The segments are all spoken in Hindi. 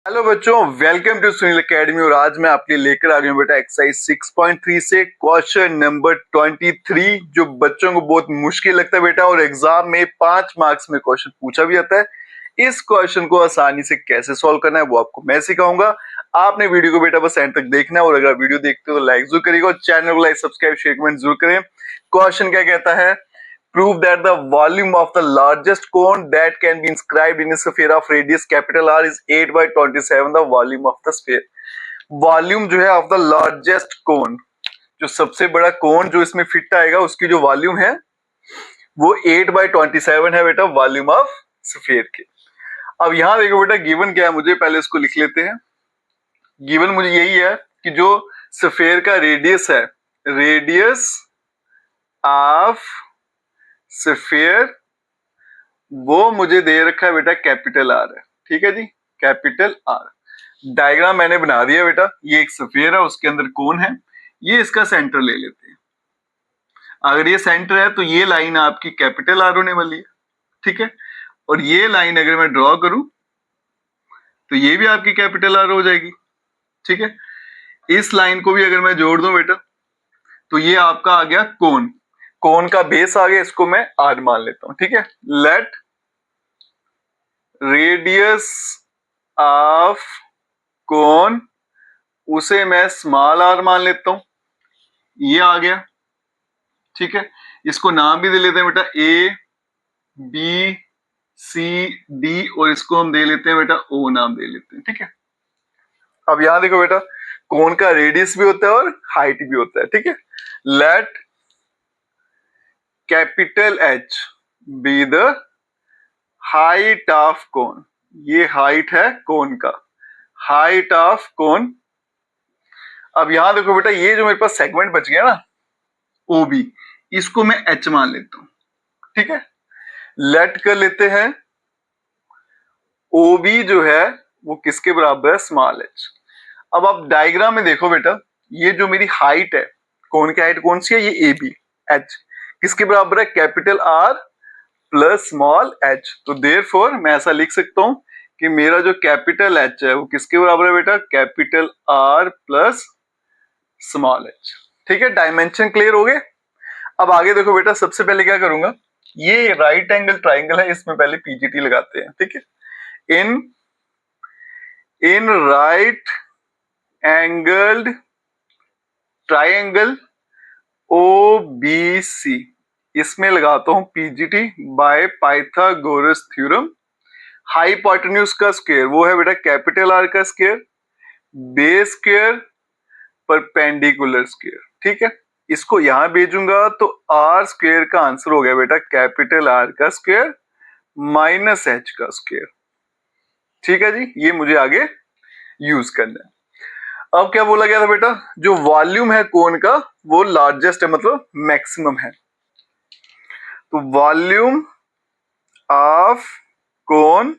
हेलो बच्चों, वेलकम टू सुनील एकेडमी। और आज मैं आपके लिए लेकर आ गया हूं बेटा एक्सरसाइज 6.3 से क्वेश्चन नंबर 23, जो बच्चों को बहुत मुश्किल लगता है बेटा, और एग्जाम में 5 मार्क्स में क्वेश्चन पूछा भी आता है। इस क्वेश्चन को आसानी से कैसे सॉल्व करना है वो आपको मैं सिखाऊंगा। आपने वीडियो को बेटा बस एंड तक देखना है, और अगर वीडियो देखते हो तो लाइक जरूर करिएगा, चैनल को लाइक सब्सक्राइब शेयर कमेंट जरूर करें। क्वेश्चन क्या कहता है? Prove that the volume of the largest cone that can be inscribed in a sphere of radius capital R is 8/27 the volume of the sphere। Volume जो है ऑफ द लार्जेस्ट कोन, जो सबसे बड़ा कोन जो इसमें फिट आएगा, उसकी जो वॉल्यूम है वो 8/27 है बेटा, वॉल्यूम ऑफ स्फीयर के। अब यहां देखो बेटा, गिवन क्या है, मुझे पहले इसको लिख लेते हैं। गिवन मुझे यही है कि जो स्फीयर का रेडियस है, रेडियस ऑफ स्फीयर, वो मुझे दे रखा है बेटा कैपिटल आर है। ठीक है जी, कैपिटल आर। डायग्राम मैंने बना दिया बेटा। ये एक स्फीयर है, उसके अंदर कोन है, ये इसका सेंटर ले लेते हैं। अगर ये सेंटर है तो ये लाइन आपकी कैपिटल आर होने वाली है। ठीक है, और ये लाइन अगर मैं ड्रॉ करूं तो ये भी आपकी कैपिटल आर हो जाएगी। ठीक है, इस लाइन को भी अगर मैं जोड़ दूं बेटा तो ये आपका आ गया कोन। कोन का बेस आ गया, इसको मैं आर मान लेता हूं। ठीक है, लेट रेडियस ऑफ कोन, उसे मैं स्मॉल आर मान लेता हूं। ये आ गया। ठीक है, इसको नाम भी दे लेते हैं बेटा ए बी सी डी, और इसको हम दे लेते हैं बेटा ओ नाम दे लेते हैं। ठीक है, अब यहां देखो बेटा, कोन का रेडियस भी होता है और हाइट भी होता है। ठीक है, let capital H be the height of कोन। ये हाइट है कोन का, हाइट ऑफ कोन। अब यहां देखो बेटा, ये जो मेरे पास सेगमेंट बच गया ना ओ बी, इसको मैं एच मान लेता हूं। ठीक है, लेट कर लेते हैं ओ बी जो है वो किसके बराबर है, स्मॉल एच। अब आप डायग्राम में देखो बेटा, ये जो मेरी हाइट है, कोन की हाइट कौन सी है, ये ए बी। एच किसके बराबर है, capital R plus small H. तो देयरफॉर मैं ऐसा लिख सकता हूं कि मेरा जो कैपिटल एच है वो किसके बराबर है बेटा, capital are plus small H. ठीक है, डायमेंशन क्लियर हो गए। अब आगे देखो बेटा, सबसे पहले क्या करूंगा, ये राइट एंगल ट्राइंगल है, इसमें पहले पीजीटी लगाते हैं। ठीक है, in right angled triangle O B C, इसमें लगाता हूं PGT by Pythagoras theorem. Hypotenuse का स्क्वायर वो है बेटा कैपिटल आर का square, base square, perpendicular square. ठीक है, इसको यहां भेजूंगा तो आर स्क्वायर का आंसर हो गया बेटा कैपिटल आर का स्क्वायर माइनस एच का स्क्वायर। ठीक है जी, ये मुझे आगे यूज करना है। अब क्या बोला गया था बेटा, जो वॉल्यूम है कोन का वो लार्जेस्ट है, मतलब मैक्सिमम है। तो वॉल्यूम ऑफ कोन,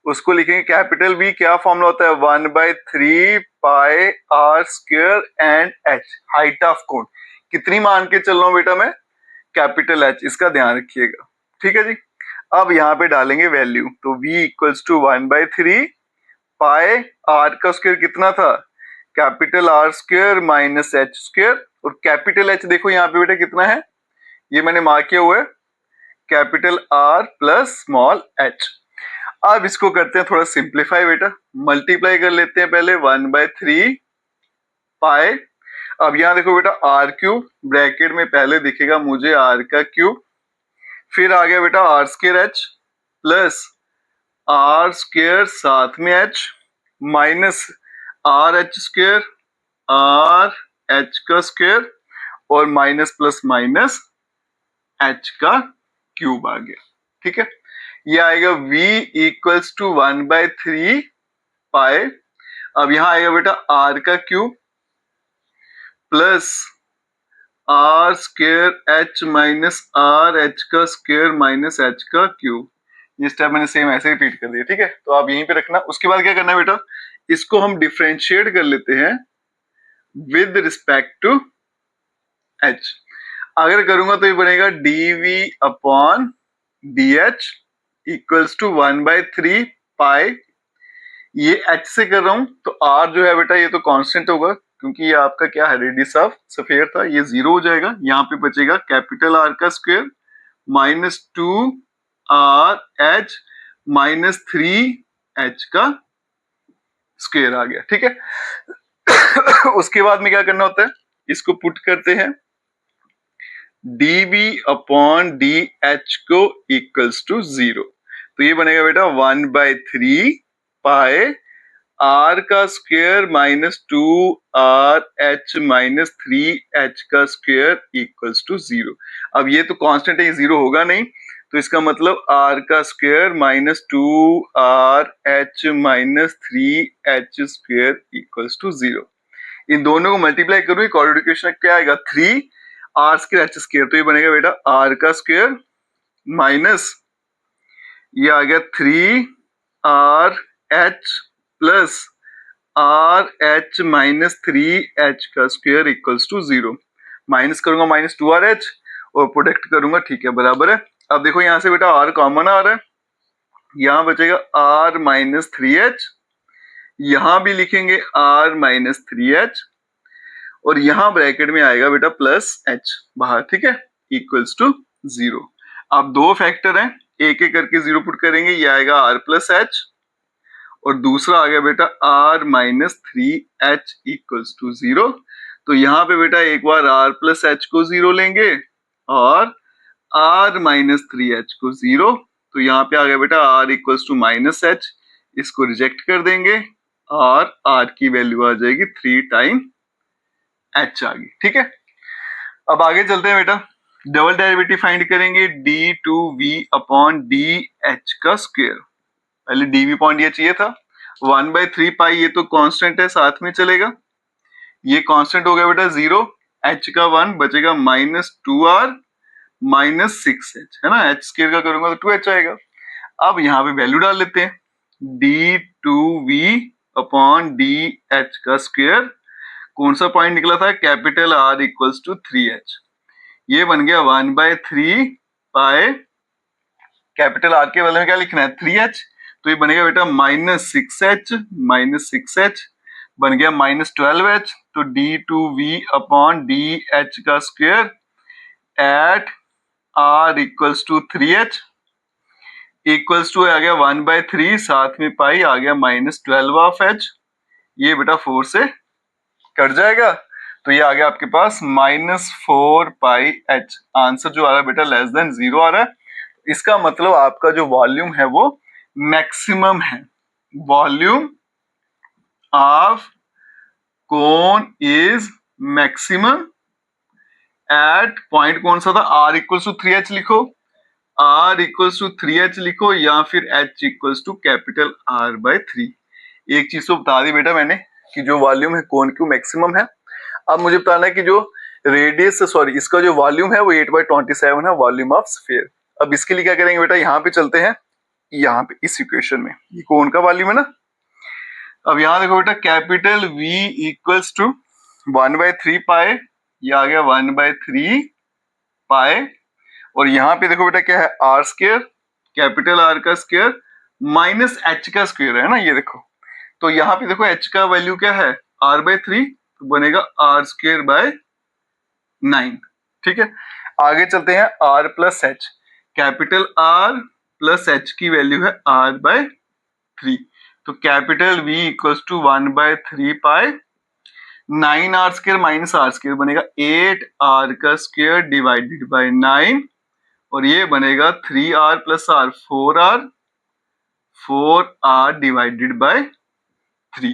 उसको लिखेंगे कैपिटल बी। क्या फॉर्मूला होता है, 1/3 pi r square and h. Height of cone कितनी मान के चल रहा हूं बेटा मैं, कैपिटल एच, इसका ध्यान रखिएगा। ठीक है जी, अब यहां पे डालेंगे वैल्यू, तो v equals to 1/3 pi R का स्क्वायर कितना था, capital R square minus H square. और कैपिटल एच देखो यहाँ पे बेटा कितना है, ये मैंने मार्क किया हुआ है, capital R plus small H. अब इसको करते हैं थोड़ा सिंप्लीफाई बेटा, मल्टीप्लाई कर लेते हैं पहले 1/3 पाई। अब यहां देखो बेटा आर क्यूब, ब्रैकेट में पहले दिखेगा मुझे आर का क्यूब, फिर आ गया बेटा R square H plus R square साथ में H minus R H square, R H का स्क्वायर, और माइनस प्लस माइनस एच का क्यूब आ गया। ठीक है, ये आएगा v इक्वल्स टू 1/3 पाई। अब यहां आएगा बेटा r का cube plus R square H minus R H का स्क्वायर माइनस एच का क्यूब। ये स्टेप मैंने सेम ऐसे रिपीट कर दिया। ठीक है, तो आप यहीं पे रखना। उसके बाद क्या करना है बेटा, इसको हम डिफरेंशिएट कर लेते हैं विद रिस्पेक्ट टू एच। अगर करूंगा तो ये बनेगा dv upon D H equals to 1/3 pi ये h से कर रहा हूं तो r जो है बेटा ये तो कांस्टेंट होगा, क्योंकि ये आपका क्या है, रेडियस ऑफ स्फीयर था, ये 0 हो जाएगा। यहाँ पे बचेगा कैपिटल R का square minus 2RH minus 3H का स्क्वायर आ गया, ठीक है। उसके बाद में क्या करना होता है, इसको पुट करते हैं dv अपॉन dh को इक्वल्स टू 0, तो ये बनेगा बेटा 1/3 पाए r का square minus 2RH minus 3H का स्क्वायर इक्वल्स टू 0। अब ये तो कांस्टेंट है, ये 0 होगा नहीं, तो इसका मतलब r का square minus 2RH minus 3H square equals to 0। इन दोनों को मल्टीप्लाई करूं, क्वाड्रेटिक इक्वेशन क्या आएगा, 3r स्क्वायर h स्क्वायर, तो ये बनेगा बेटा r का स्क्वायर माइनस ये आ गया 3RH plus RH minus 3H का स्क्वायर इक्वल्स टू 0। माइनस करूंगा माइनस 2RH और प्रोडक्ट करूंगा, ठीक है, बराबर है। अब देखो यहाँ से बेटा r कॉमन आ रहा है, यहाँ बचेगा r माइनस 3H, यहां भी लिखेंगे r माइनस 3H और यहां ब्रैकेट में आएगा बेटा प्लस h बाहर, ठीक है, इक्वल्स टू 0। अब दो फैक्टर हैं, एक एक करके 0 पुट करेंगे, ये आएगा r प्लस h और दूसरा आ गया बेटा r minus 3H equals to 0। तो यहाँ पे बेटा एक बार r प्लस h को 0 लेंगे और r माइनस 3H को 0, तो यहाँ पे आ गया बेटा r equals to minus h, इसको रिजेक्ट कर देंगे और r की वैल्यू आ जाएगी 3 टाइम h आ गई, ठीक है। अब आगे चलते हैं बेटा, डबल डेरिवेटिव फाइंड करेंगे d2v अपॉन dh का स्क्वायर। पहले dv अपॉन dh ये था 1/3 पाई, ये तो कांस्टेंट है, साथ में चलेगा, ये कांस्टेंट हो गया बेटा 0, h का 1 बचेगा माइनस 2r माइनस 6h, है ना, h स्क्वायर का करूंगा तो 2h आएगा। अब यहाँ पे वैल्यू डाल लेते हैं, d2v अपॉन dh का स्क्वायर, कौन सा पॉइंट निकला था, capital R equals to 3H, ये बन गया 1/3 पाए कैपिटल R के बदले में क्या लिखना है 3H, तो ये बनेगा बेटा माइनस 6H बन गया माइनस 12H, तो d2v अपॉन dh का square at R equals to 3H equals to आ गया 1/3, साथ में पाई आ गया माइनस 12 ऑफ h, ये बेटा 4 से कट जाएगा, तो ये आ गया आपके पास माइनस 4πh। आंसर जो आ रहा है बेटा लेस देन 0 आ रहा है, इसका मतलब आपका जो वॉल्यूम है वो मैक्सिमम है। Volume of cone is maximum at point कौन सा था, r इक्वल्स टू 3h लिखो, r इक्वल्स टू 3h लिखो या फिर h equals to capital R/3। एक चीज तो बता दी बेटा मैंने कि जो वॉल्यूम है कोन की मैक्सिमम है। अब मुझे बताना है कि जो रेडियस सॉरी इसका जो वॉल्यूम है वो 8/27 है, वॉल्यूम ऑफ स्फीयर। अब इसके लिए क्या करेंगे बेटा, यहाँ पे चलते हैं, यहाँ पे इस इक्वेशन में ये कोन का वॉल्यूम है ना। अब यहाँ देखो बेटा कैपिटल V इक्वल्स टू 1/3 पाए, ये आ गया 1/3 पाए, और यहाँ पे देखो बेटा क्या है R स्क्वायर, कैपिटल R का स्क्वायर माइनस h का स्क्वायर है ना, ये देखो, तो यहाँ पे देखो h का वैल्यू क्या है R/3, तो बनेगा R स्क्वायर बाय 9, ठीक है। आगे चलते हैं R plus h, capital R plus h की वैल्यू है R/3, तो कैपिटल V इक्वल्स टू 1/3 पाए 9r square minus r square बनेगा 8r का स्क्वायर डिवाइडेड बाय 9, और ये बनेगा 3r plus r 4r divided by 3।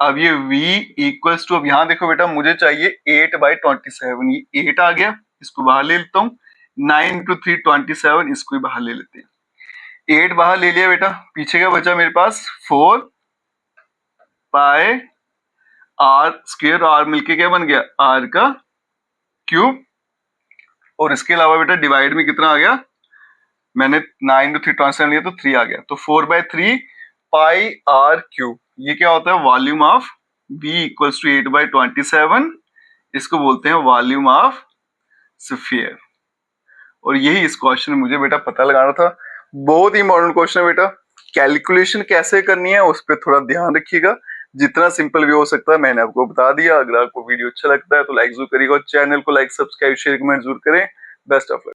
अब ये v इक्वल्स टू, अब यहां देखो बेटा मुझे चाहिए 8/27, ये 8 आ गया, इसको बाहर ले लेता हूँ, 9 इंटू 3 27, इसको भी बाहर ले लेते हैं, 8 बाहर ले लिया बेटा, पीछे क्या बचा मेरे पास 4 पाए r स्क्वायर, r मिलके क्या बन गया r का क्यूब, और इसके अलावा बेटा डिवाइड में कितना आ गया, मैंने 9 इंटू 3 27 लिया तो 3 आ गया, तो 4/3 पाई r क्यूब, ये क्या होता है volume of v equals to 8/27, इसको बोलते हैं वॉल्यूम ऑफ स्फीयर। और यही इस क्वेश्चन में मुझे बेटा पता लगाना था, बहुत ही इंपॉर्टेंट क्वेश्चन है बेटा, कैलकुलेशन कैसे करनी है उस पर थोड़ा ध्यान रखिएगा, जितना सिंपल भी हो सकता है मैंने आपको बता दिया। अगर आपको वीडियो अच्छा लगता है तो लाइक जरूर करिएगा, चैनल को लाइक सब्सक्राइब शेयर कमेंट जरूर करें। Best of luck.